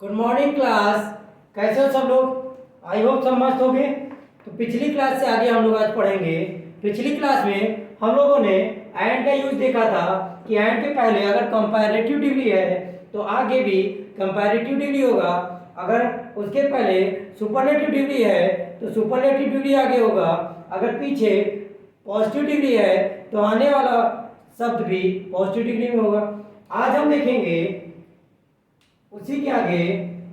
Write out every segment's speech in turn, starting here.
Good morning class. कैसे हो सब लोग? आई होप सब मस्त होंगे। तो पिछली क्लास से आगे हम लोग आज पढ़ेंगे। पिछली क्लास में हम लोगों ने एंड का यूज देखा था कि एंड के पहले अगर कंपैरेटिव डिग्री है तो आगे भी कंपैरेटिव डिग्री होगा। अगर उसके पहले सुपरलेटिव डिग्री है तो सुपरलेटिव डिग्री आगे होगा। अगर पीछे पॉजिटिव डिग्री है तो आने वाला शब्द भी पॉजिटिव डिग्री में होगा। आज हम देखेंगे उसी के आगे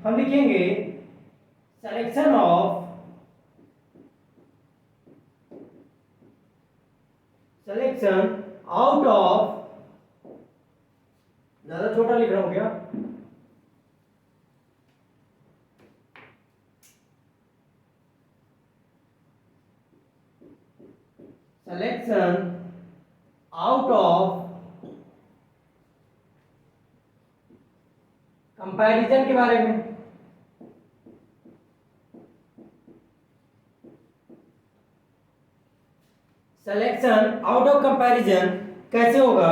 हम लिखेंगे selection of selection out of, ज्यादा छोटा लिख रहा हूं क्या? सिलेक्शन आउट ऑफ कंपैरिजन के बारे में। सिलेक्शन आउट ऑफ कंपैरिजन कैसे होगा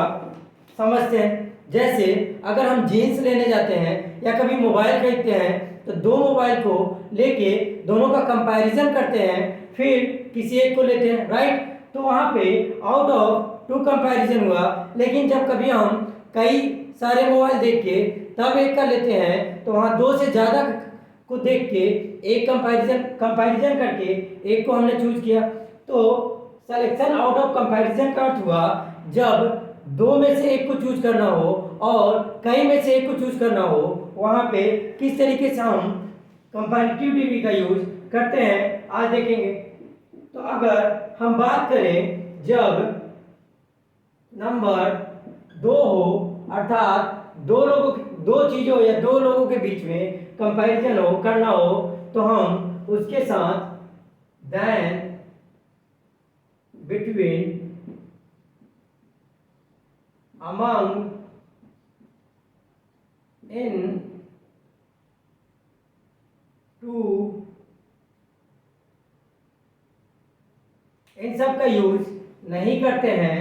समझते हैं। जैसे अगर हम जीन्स लेने जाते हैं या कभी मोबाइल खरीदते हैं तो दो मोबाइल को लेके दोनों का कंपैरिजन करते हैं, फिर किसी एक को लेते हैं, राइट। तो वहाँ पे आउट ऑफ टू कंपैरिजन हुआ। लेकिन जब कभी हम कई सारे मोबाइल देख के तब एक का लेते हैं तो वहाँ दो से ज़्यादा को देख के एक कंपैरिजन करके एक को हमने चूज किया। तो सिलेक्शन आउट ऑफ कंपैरिजन का अर्थ हुआ जब दो में से एक को चूज करना हो और कई में से एक को चूज करना हो, वहां पे किस तरीके से हम कंपैरेटिव डिग्री का यूज करते हैं आज देखेंगे। तो अगर हम बात करें जब नंबर दो हो, अर्थात दो चीजों या दो लोगों के बीच में कंपैरिजन हो करना हो, तो हम उसके साथ than between among in two, इन सब का यूज नहीं करते हैं,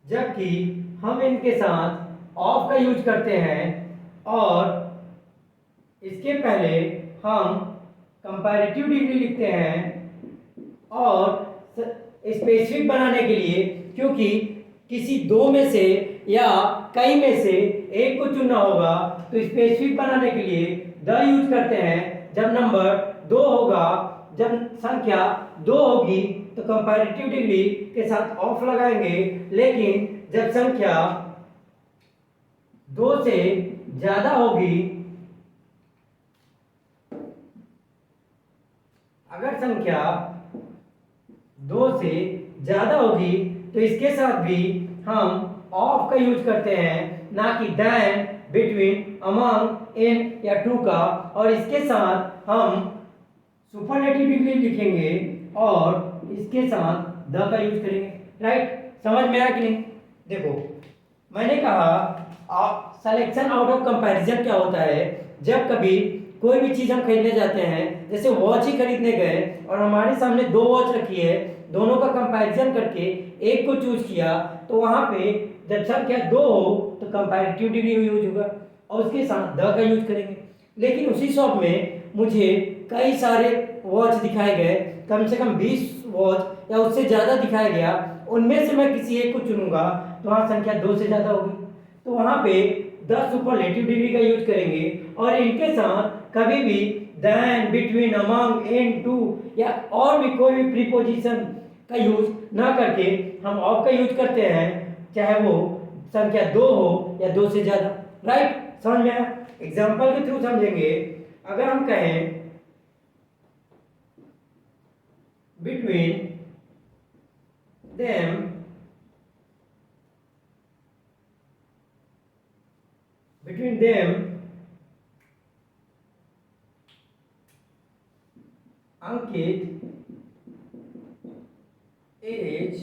जबकि हम इनके साथ ऑफ का यूज करते हैं और इसके पहले हम कंपैरेटिव डिग्री लिखते हैं और स्पेसिफिक बनाने के लिए, क्योंकि किसी दो में से या कई में से एक को चुनना होगा तो स्पेसिफिक बनाने के लिए द यूज करते हैं। जब नंबर दो होगा, जब संख्या दो होगी तो कंपैरेटिव डिग्री के साथ ऑफ लगाएंगे, लेकिन जब संख्या दो से ज्यादा होगी, अगर संख्या दो से ज्यादा होगी तो इसके साथ भी हम ऑफ का यूज करते हैं, ना कि देन, बिटवीन, अमंग, इन या टू का। और इसके साथ हम सुपरलेटिव डिग्री लिखेंगे और इसके साथ द का यूज करेंगे, राइट। समझ में आया कि नहीं? देखो मैंने कहा सिलेक्शन आउट ऑफ कंपैरिजन क्या होता है। जब कभी कोई भी चीज हम खरीदने जाते हैं, जैसे वॉच ही खरीदने गए और हमारे सामने दो वॉच रखी है, दोनों का कंपैरिजन करके एक को चूज किया, तो वहां पे जब संख्या दो हो तो कंपैरेटिव डिग्री यूज होगा और उसके साथ द का यूज करेंगे। लेकिन उसी शॉप में मुझे कई सारे वॉच दिखाए गए, कम से कम 20 वॉच या उससे ज़्यादा दिखाया गया, उनमें से मैं किसी एक को चुनूंगा तो वहाँ संख्या दो से ज़्यादा होगी, तो वहाँ पे द सुपरलेटिव डिग्री का यूज करेंगे और इनके साथ कभी भी than, between, among, in, two या और भी कोई भी प्रीपोजिशन का यूज ना करके हम ऑफ का यूज करते हैं, चाहे वो संख्या दो हो या दो से ज्यादा, राइट। समझ में आया? एग्जाम्पल के थ्रू समझेंगे। अगर हम कहें between them, Ankit as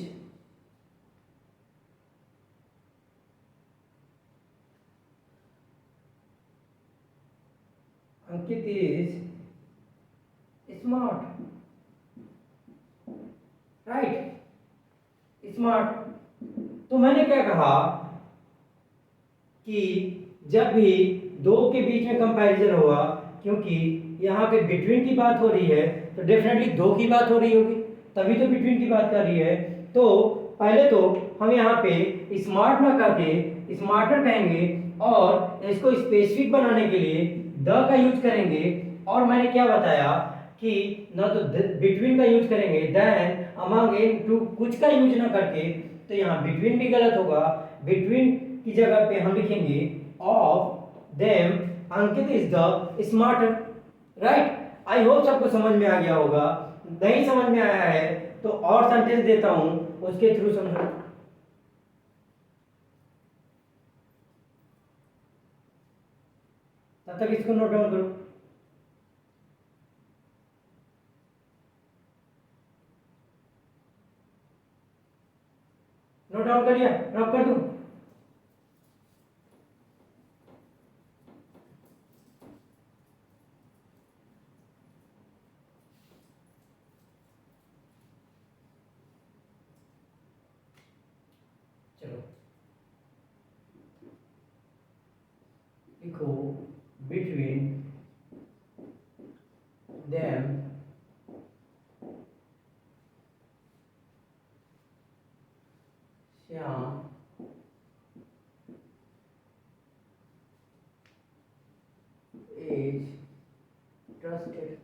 Ankit is smart, right, smart. तो मैंने क्या कहा कि जब भी दो के बीच में कंपैरिजन होगा, क्योंकि यहाँ पे बिटवीन की बात हो रही है तो डेफिनेटली दो की बात हो रही होगी, तभी तो बिटवीन की बात कर रही है। तो पहले तो हम यहाँ पे स्मार्ट ना करके स्मार्टर कहेंगे और इसको स्पेसिफिक बनाने के लिए द का यूज करेंगे। और मैंने क्या बताया कि ना तो बिटवीन का यूज करेंगे, देन अमंग इन टू कुछ का यूज ना करके, तो यहाँ बिटवीन भी गलत होगा। बिटवीन की जगह पे हम लिखेंगे of them Ankit is the smarter, right. I hope सबको समझ में आ गया होगा। नहीं समझ में आया है तो और सेंटेंस देता हूं, उसके थ्रू समझो। तब तक इसको नोट डाउन करो। नोट डाउन कर लिया? ड्रॉप कर दूं? चलो लिखो between them Shyam is trusted।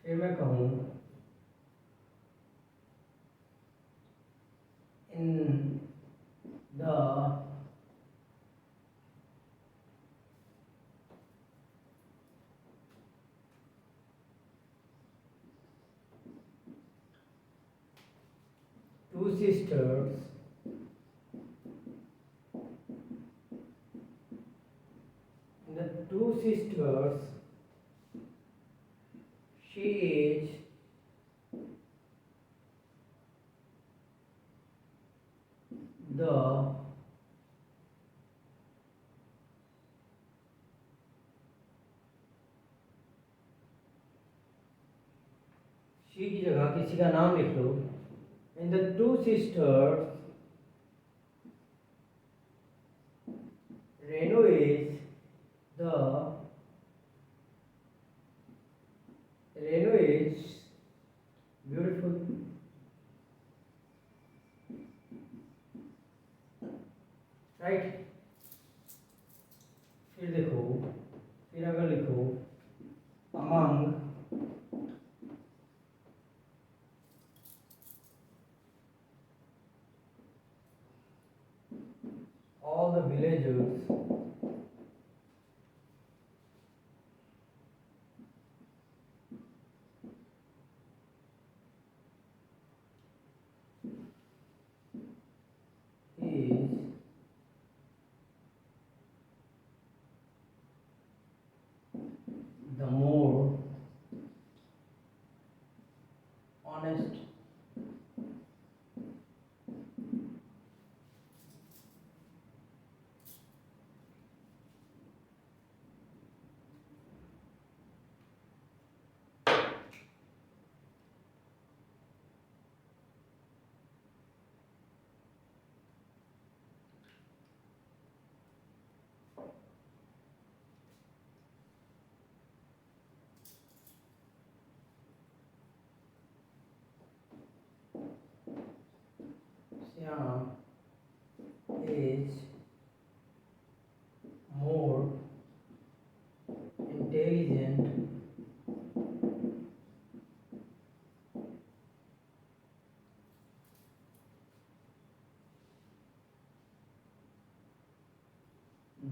फिर मैं कहूँ in the two sisters the two sisters she is the she की जगह किसी का नाम लिख लो। In the two sisters Renu is the Renu is beautiful, right. फिर देखो, फिर अगर लिखो among all the villagers is the more honest Shyam is more intelligent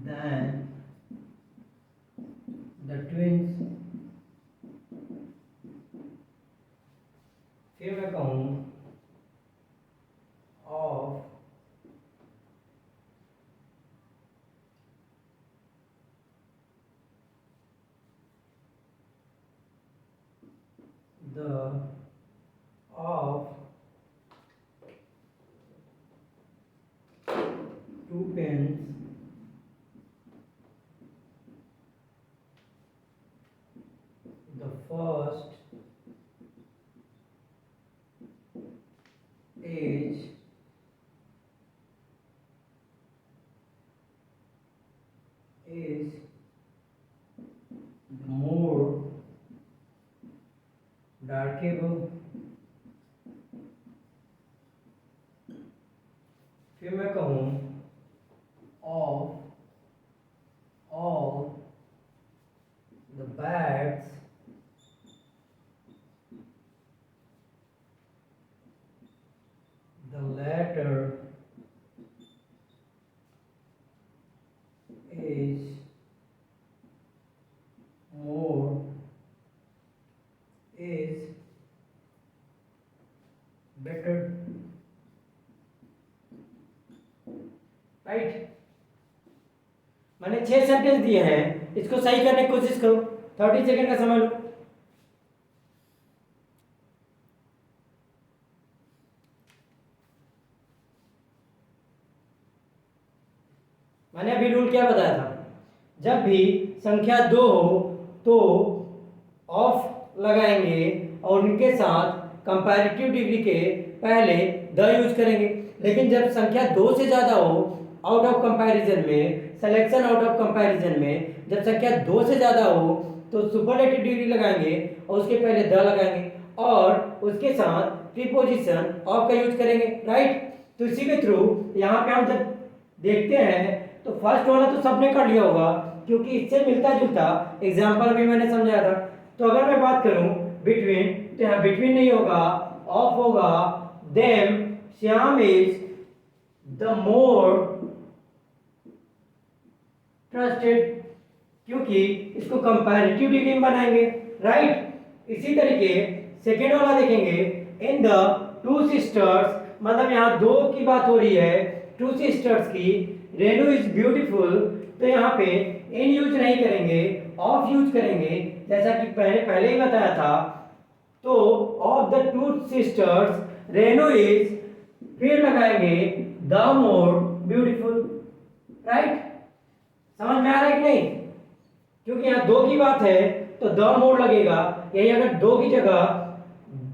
than the twins। फिर मैं कहूँ of the of two pens the first डार्केबल, फिर मैं कहूँ of all the bats the latter is more is better, right. मैंने 6 sentence दिए हैं, इसको सही करने की कोशिश करो। 30 सेकंड का समय लो। मैंने अभी रूल क्या बताया था, जब भी संख्या 2 हो तो ऑफ लगाएंगे और उनके साथ कंपैरेटिव डिग्री के पहले द यूज करेंगे। लेकिन जब संख्या 2 से ज़्यादा हो, आउट ऑफ कंपैरिजन में, सिलेक्शन आउट ऑफ कंपैरिजन में जब संख्या 2 से ज़्यादा हो तो सुपरलेटिव डिग्री लगाएंगे और उसके पहले द लगाएंगे और उसके साथ प्रीपोजिशन ऑफ का यूज करेंगे, राइट। तो इसी के थ्रू यहाँ पे हम जब देखते हैं तो फर्स्ट वाला तो सबने कर लिया होगा क्योंकि इससे मिलता जुलता एग्जाम्पल भी मैंने समझाया था। तो अगर मैं बात करूं बिटवीन, तो यहाँ बिटवीन नहीं होगा, ऑफ होगा। Them Shyam is the more trusted, क्योंकि इसको कंपैरेटिव डिग्री में बनाएंगे, राइट। इसी तरीके सेकेंड वाला देखेंगे, इन द टू सिस्टर्स, मतलब यहाँ दो की बात हो रही है, टू सिस्टर्स की, रेनू इज ब्यूटीफुल, तो यहाँ पे इन यूज नहीं करेंगे, ऑफ यूज करेंगे, जैसा कि पहले ही बताया था। तो of the two sisters Renu is, फिर लगाएंगे द मोर ब्यूटीफुल, राइट। समझ में आ रहा है कि नहीं? क्योंकि यहाँ दो की बात है तो द मोर लगेगा, यही अगर दो की जगह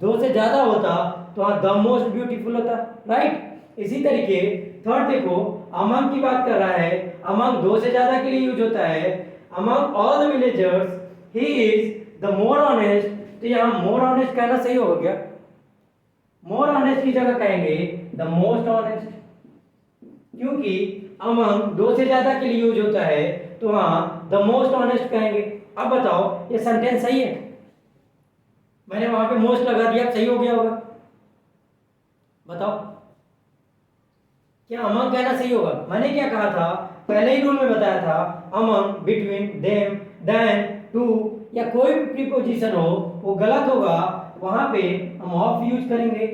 दो से ज्यादा होता तो वहां द मोस्ट ब्यूटीफुल होता, राइट। इसी तरीके थर्ड देखो, अमंग की बात कर रहा है, अमंग दो से ज्यादा के लिए यूज होता है। Among all the villagers he is the more honest, तो यहाँ मोर ऑनेस्ट कहना सही होगा क्या? मोर ऑनेस्ट की जगह कहेंगे द मोस्ट ऑनेस्ट, क्योंकि अमंग दो से ज्यादा के लिए यूज होता है तो वहां द मोस्ट ऑनेस्ट कहेंगे। अब बताओ ये सेंटेंस सही है? मैंने वहां पे मोस्ट लगा दिया, सही हो गया होगा? बताओ क्या अमंग कहना सही होगा? मैंने क्या कहा था, पहले ही रूल में बताया था, among, between, them, than, two या कोई भी प्रीपोजिशन हो वो गलत होगा, वहां पे हम ऑफ यूज करेंगे,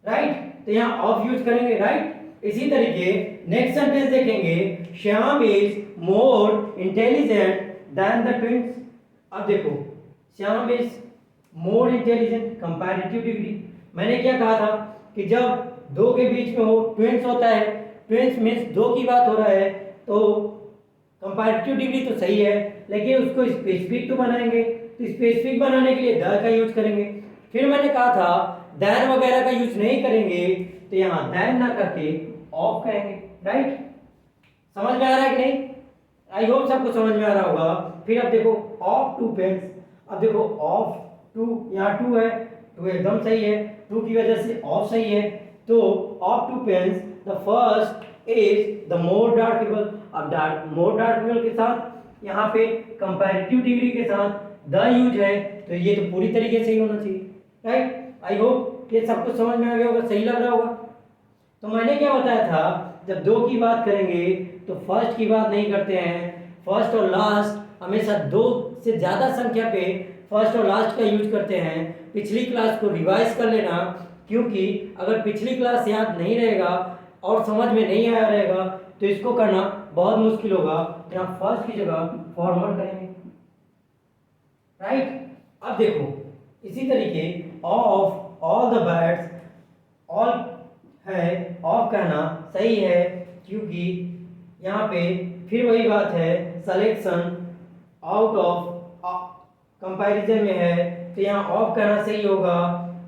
राइट। तो यहाँ ऑफ यूज करेंगे, राइट। इसी तरीके नेक्स्ट सेंटेंस देखेंगे, Shyam is more intelligent then the twins. अब देखो Shyam is more intelligent, comparative degree. मैंने क्या कहा था कि जब दो के बीच में हो, ट्विंस होता है, ट्विंस मीन्स दो की बात हो रहा है, तो कंपैरेटिव डिग्री तो सही है, लेकिन उसको स्पेसिफिक तो बनाएंगे, तो स्पेसिफिक बनाने के लिए द का यूज करेंगे। फिर मैंने कहा था दैन वगैरह का यूज नहीं करेंगे, तो यहाँ दैन ना करके ऑफ कहेंगे, राइट। समझ में आ रहा है कि नहीं? आई होप सबको समझ में आ रहा होगा। फिर अब देखो ऑफ टू पेन्स, अब देखो ऑफ टू, यहाँ टू है, टू एकदम सही है, टू की वजह से ऑफ सही है, तो of two pens the first is the more durable. अब मोर डार्केबल के साथ यहाँ पे कंपैरेटिव डिग्री के साथ द यूज है, तो ये तो पूरी तरीके से ही होना चाहिए, राइट। आई होप ये सबको समझ में आ गया होगा, सही लग रहा होगा। तो मैंने क्या बताया था, जब दो की बात करेंगे तो फर्स्ट की बात नहीं करते हैं, फर्स्ट और लास्ट हमेशा दो से ज्यादा संख्या पे फर्स्ट और लास्ट का यूज करते हैं। पिछली क्लास को रिवाइज कर लेना, क्योंकि अगर पिछली क्लास याद नहीं रहेगा और समझ में नहीं आया रहेगा तो इसको करना बहुत मुश्किल होगा। यहाँ फर्स्ट की जगह फॉर्मल करेंगे, राइट। अब देखो इसी तरीके of all the birds, all है, ऑफ कहना सही है, क्योंकि यहाँ पे फिर वही बात है, सिलेक्शन आउट ऑफ कंपैरिजन में है, तो यहाँ ऑफ कहना सही होगा।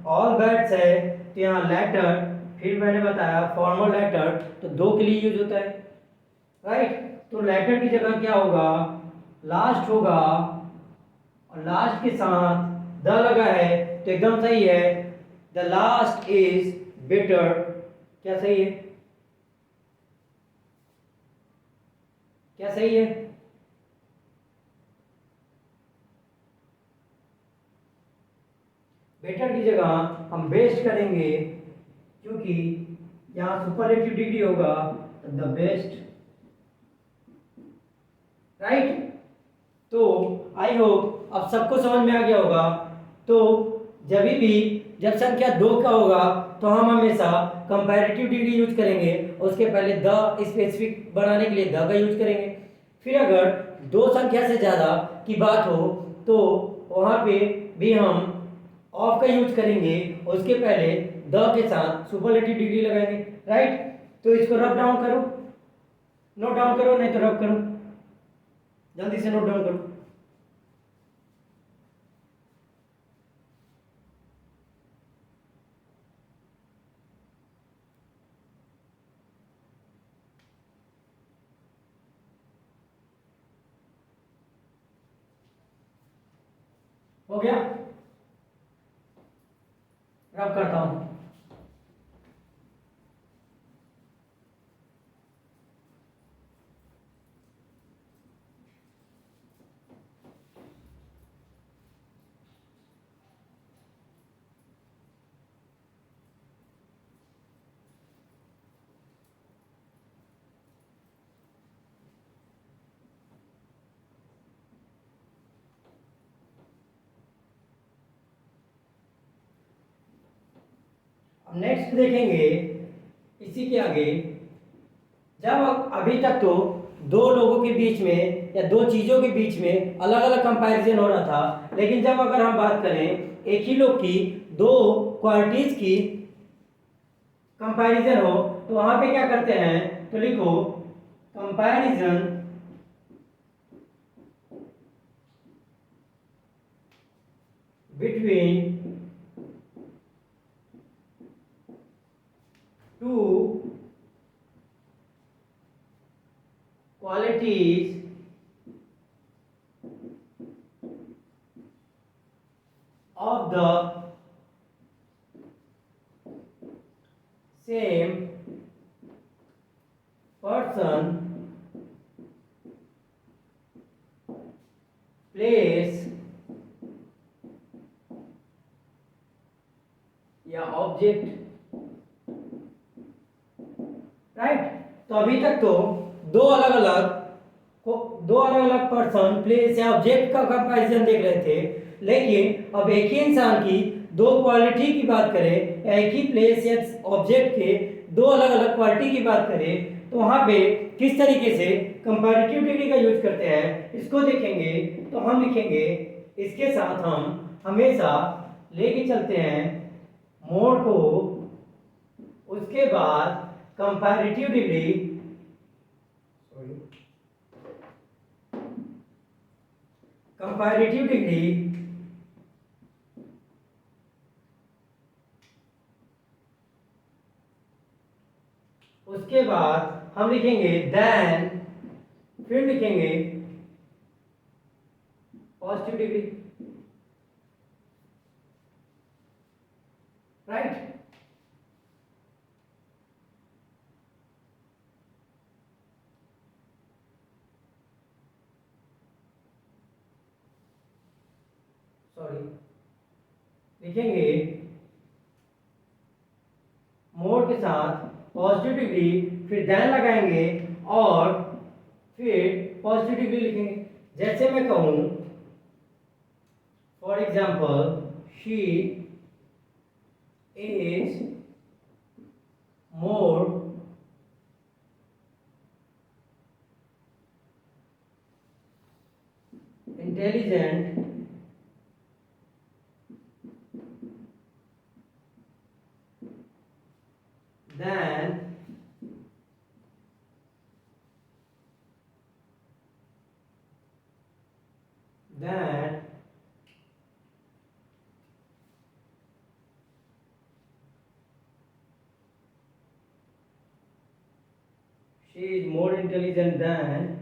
ऑल बैट्स है तो यहाँ लेटर, फिर मैंने बताया फॉर्मल लेटर तो दो के लिए यूज होता है, राइट। तो लेटर की जगह क्या होगा, लास्ट होगा, और लास्ट के साथ द लगा है तो एकदम सही है, द लास्ट इज बेटर। क्या सही है? क्या सही है? बेटर की जगह हम बेस्ट करेंगे, क्योंकि यहाँ सुपरलेटिव डिग्री होगा, द बेस्ट। राइट? तो आई होप अब सबको समझ में आ गया होगा। तो जब संख्या 2 का होगा तो हम हमेशा कंपैरेटिव डिग्री यूज करेंगे, उसके पहले द स्पेसिफिक बनाने के लिए द का यूज करेंगे। फिर अगर दो संख्या से ज़्यादा की बात हो तो वहाँ पे भी हम ऑफ का यूज करेंगे, उसके पहले द के साथ सुपरलेटिव डिग्री लगाएंगे। राइट? तो इसको रब डाउन करो, नोट डाउन करो, नहीं तो रब करो, जल्दी से नोट डाउन करो। हो गया? रब करता हूं। अब नेक्स्ट देखेंगे इसी के आगे, जब अभी तक तो दो लोगों के बीच में या दो चीजों के बीच में अलग अलग कंपैरिजन हो रहा था, लेकिन जब अगर हम बात करें एक ही लोग की दो क्वालिटीज की कंपैरिजन हो, तो वहां पे क्या करते हैं, तो लिखो comparison between two qualities of the same person, place या ऑब्जेक्ट। राइट? तो अभी तक तो दो अलग अलग पर्सन, प्लेस या ऑब्जेक्ट का कंपैरिजन देख रहे थे, लेकिन अब एक ही इंसान की दो क्वालिटी की बात करें या एक ही प्लेस या ऑब्जेक्ट के दो अलग अलग क्वालिटी की बात करें, तो वहां पे किस तरीके से कंपैरेटिव डिग्री का यूज करते हैं इसको देखेंगे। तो हम लिखेंगे, इसके साथ हम हमेशा लेके चलते हैं मोड को, उसके बाद कंपैरेटिव डिग्री, कंपैरेटिव डिग्री उसके बाद हम लिखेंगे देन, फिर लिखेंगे पॉजिटिव डिग्री। राइट? सॉरी, लिखेंगे मोड के साथ पॉजिटिव डिग्री, फिर देन लगाएंगे और फिर पॉजिटिव डिग्री लिखेंगे। जैसे मैं कहूं for example, she is more intelligent than she is more intelligent than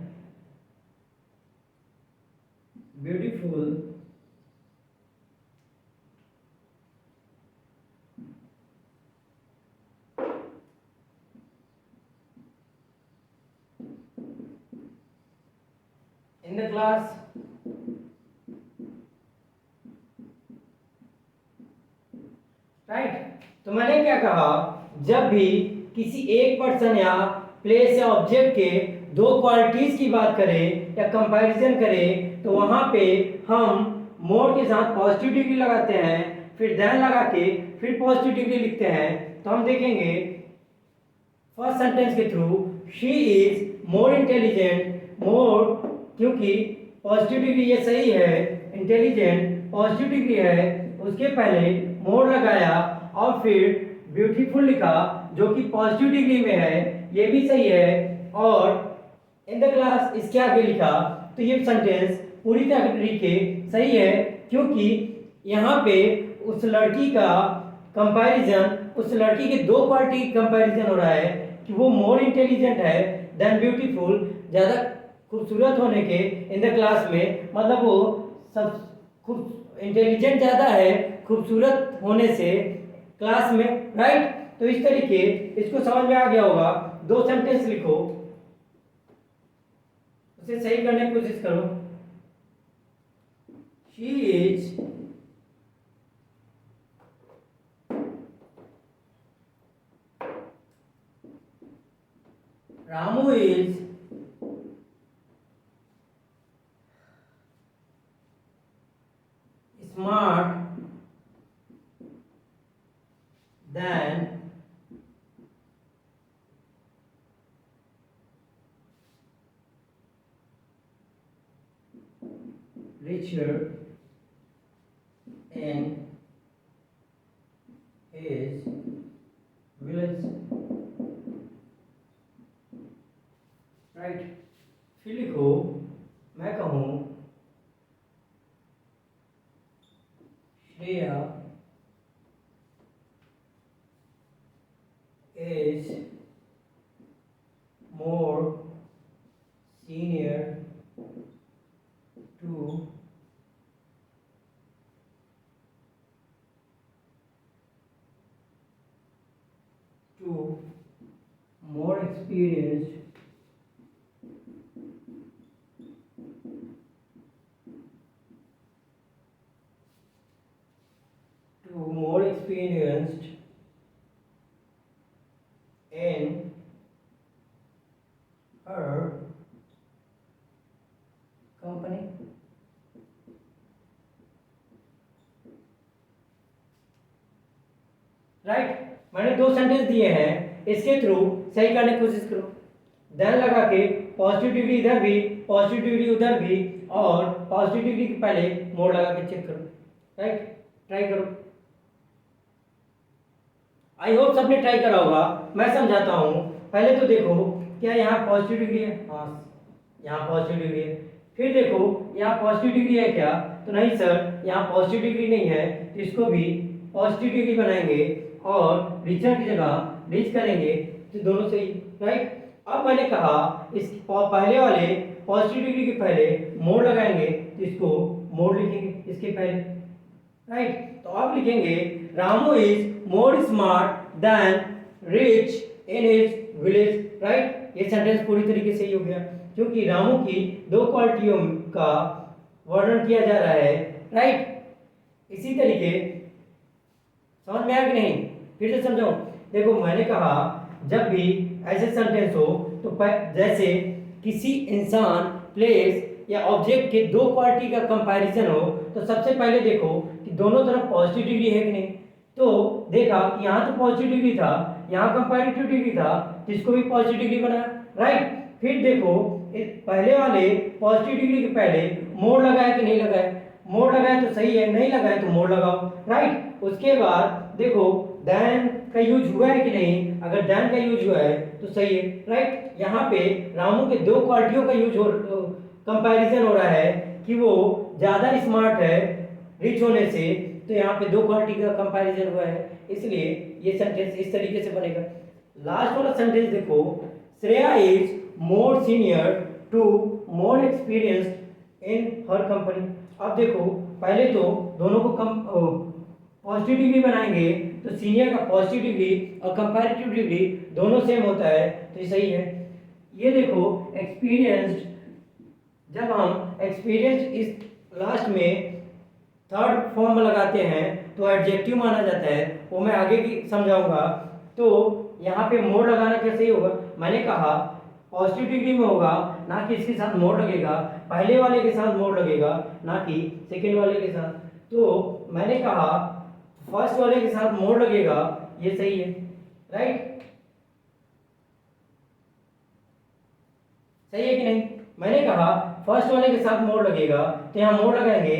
beautiful class. Right, तो मैंने क्या कहा, जब भी किसी एक पर्सन या प्लेस या ऑब्जेक्ट के दो क्वालिटीज की बात करें या कंपैरिजन करें तो वहां पे हम मोर के साथ पॉजिटिव डिग्री लगाते हैं, फिर देन लगा के फिर पॉजिटिव डिग्री लिखते हैं। तो हम देखेंगे फर्स्ट सेंटेंस के थ्रू, she is more intelligent, more क्योंकि पॉजिटिव डिग्री ये सही है, इंटेलिजेंट पॉजिटिव डिग्री है, उसके पहले मोर लगाया और फिर ब्यूटीफुल लिखा जो कि पॉजिटिव डिग्री में है, ये भी सही है, और इन द क्लास इसके आगे लिखा। तो ये सेंटेंस पूरी तरीके सही है क्योंकि यहाँ पे उस लड़की का कंपैरिजन, उस लड़की के दो क्वालिटी कंपैरिजन हो रहा है कि वो मोर इंटेलिजेंट है देन ब्यूटीफुल, ज़्यादा खूबसूरत होने के इन द क्लास में, मतलब वो सब खूब इंटेलिजेंट ज़्यादा है खूबसूरत होने से क्लास में। राइट, तो इस तरीके इसको समझ में आ गया होगा। दो सेंटेंस लिखो, उसे सही करने की कोशिश करो। She is Ramu is smart than richer in his village। Right, फिर लिखो, मैं कहूँ Shreya is more senior to more experienced in her company। Right, मैंने दो सेंटेंस दिए हैं, इसके थ्रू सही करने की कोशिश करो। देन लगा के पॉजिटिव डिग्री इधर भी, पॉजिटिव डिग्री उधर भी, और पॉजिटिव डिग्री के पहले मोड़ लगा के चेक करो। राइट, ट्राई करो। आई होप सबने ट्राई करा होगा, मैं समझाता हूँ। पहले तो देखो, क्या यहाँ पॉजिटिव डिग्री है? हाँ, यहाँ पॉजिटिव डिग्री है। फिर देखो यहाँ पॉजिटिव डिग्री है क्या? तो नहीं सर, यहाँ पॉजिटिव डिग्री नहीं है, तो इसको भी पॉजिटिव डिग्री बनाएंगे और रिचर की जगह रिच करेंगे, तो दोनों सही। राइट, अब मैंने कहा इस पहले वाले पॉजिटिव डिग्री के पहले मोड़ लगाएंगे, तो इसको मोड़ लिखेंगे इसके पहले। राइट, तो आप लिखेंगे Ramu is more smart than rich in his village. Right, ये सेंटेंस पूरी तरीके से ही हो गया क्योंकि रामू की दो क्वालिटियों का वर्णन किया जा रहा है। राइट, इसी तरीके समझ में आया कि नहीं? फिर से समझाऊं। देखो, मैंने कहा जब भी ऐसे सेंटेंस हो तो जैसे किसी इंसान, प्लेस या ऑब्जेक्ट के दो क्वालिटी का कंपैरिजन हो, तो सबसे पहले देखो कि दोनों तरफ पॉजिटिव डिग्री है कि नहीं। तो देखा कि यहाँ तो पॉजिटिव डिग्री था, यहाँ कंपैरेटिव डिग्री था, तो इसको भी पॉजिटिव डिग्री बनाया। राइट, फिर देखो पहले वाले पॉजिटिव डिग्री के पहले मोड़ लगाया कि नहीं लगाया? मोड़ लगाया तो सही है, नहीं लगाया तो मोड़ लगाओ। राइट, उसके बाद देखो देन का यूज हुआ है कि नहीं, अगर देन का यूज हुआ है तो सही है। राइट, यहाँ पे रामू के दो क्वालिटियों का यूज हो, कंपैरिजन हो रहा है कि वो ज़्यादा स्मार्ट है रिच होने से, तो यहाँ पे दो क्वालिटी का कंपैरिजन हुआ है, इसलिए ये सेंटेंस इस तरीके से बनेगा। लास्ट वाला सेंटेंस देखो, Shreya is more senior to more experienced in her company. अब देखो पहले तो दोनों को पॉजिटिव डिग्री बनाएंगे, तो सीनियर का पॉजिटिव डिग्री और कंपैरेटिव डिग्री दोनों सेम होता है, तो ये सही है। ये देखो एक्सपीरियंस्ड जब हम एक्सपीरियंस इस लास्ट में थर्ड फॉर्म में लगाते हैं तो एडजेक्टिव माना जाता है, वो मैं आगे की समझाऊंगा। तो यहाँ पे मोर लगाना कैसे होगा, मैंने कहा पॉजिटिव डिग्री में होगा, ना कि इसके साथ मोर लगेगा, पहले वाले के साथ मोर लगेगा, ना कि सेकेंड वाले के साथ। तो मैंने कहा फर्स्ट वाले के साथ मोर लगेगा, ये सही है, राइट? सही है कि नहीं? मैंने कहा फर्स्ट वाले के साथ मोर लगेगा, तो यहाँ मोर लगाएंगे।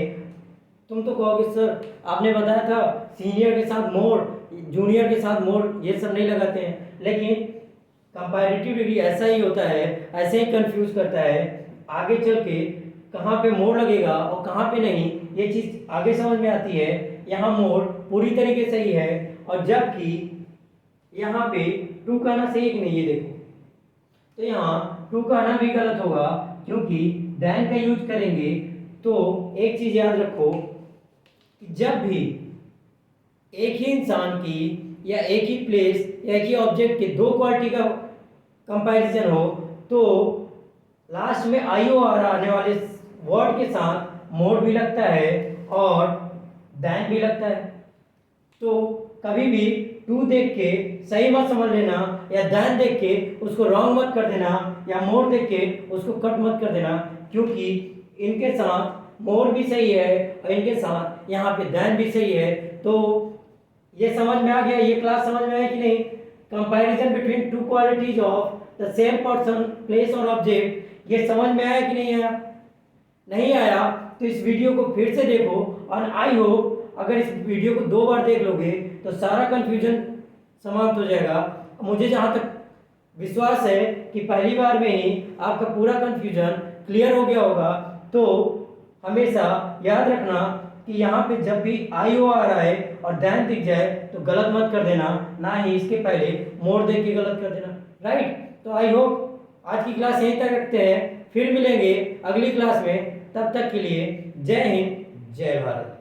तुम तो कहोगे सर आपने बताया था सीनियर के साथ मोर, जूनियर के साथ मोर, ये सब नहीं लगाते हैं, लेकिन कंपैरेटिव डिग्री ऐसा ही होता है, ऐसे ही कंफ्यूज करता है। आगे चल के कहाँ पे मोर लगेगा और कहाँ पे नहीं, ये चीज़ आगे समझ में आती है। यहाँ मोर पूरी तरीके से ही है, और जबकि यहाँ पे टू कहना सही है कि नहीं, ये देखो, तो यहाँ टू कहना भी गलत होगा, क्योंकि देन का यूज करेंगे। तो एक चीज याद रखो कि जब भी एक ही इंसान की या एक ही प्लेस या एक ही ऑब्जेक्ट के दो क्वालिटी का कंपैरिजन हो, तो लास्ट में IOR आने वाले वर्ड के साथ मोर भी लगता है और देन भी लगता है। तो कभी भी टू देख के सही मत समझ लेना, या देन देख के उसको रॉन्ग मत कर देना, या मोर देख के उसको कट मत कर देना, क्योंकि इनके साथ मोर भी सही है और इनके साथ यहाँ पे देन भी सही है। तो ये समझ में आ गया, ये क्लास समझ में आया कि नहीं? Comparison between two qualities of the same person, place और ऑब्जेक्ट, ये समझ में आया कि नहीं आया? नहीं आया तो इस वीडियो को फिर से देखो, और आई होप अगर इस वीडियो को 2 बार देख लोगे तो सारा कंफ्यूजन समाप्त हो जाएगा। मुझे जहाँ तक विश्वास है कि पहली बार में ही आपका पूरा कंफ्यूजन क्लियर हो गया होगा। तो हमेशा याद रखना कि यहाँ पे जब भी IOR आए और देन दिख जाए तो गलत मत कर देना, ना ही इसके पहले मोर देख के गलत कर देना, राइट? तो आई होप आज की क्लास यहीं तक रखते हैं, फिर मिलेंगे अगली क्लास में। तब तक के लिए जय हिंद, जय भारत।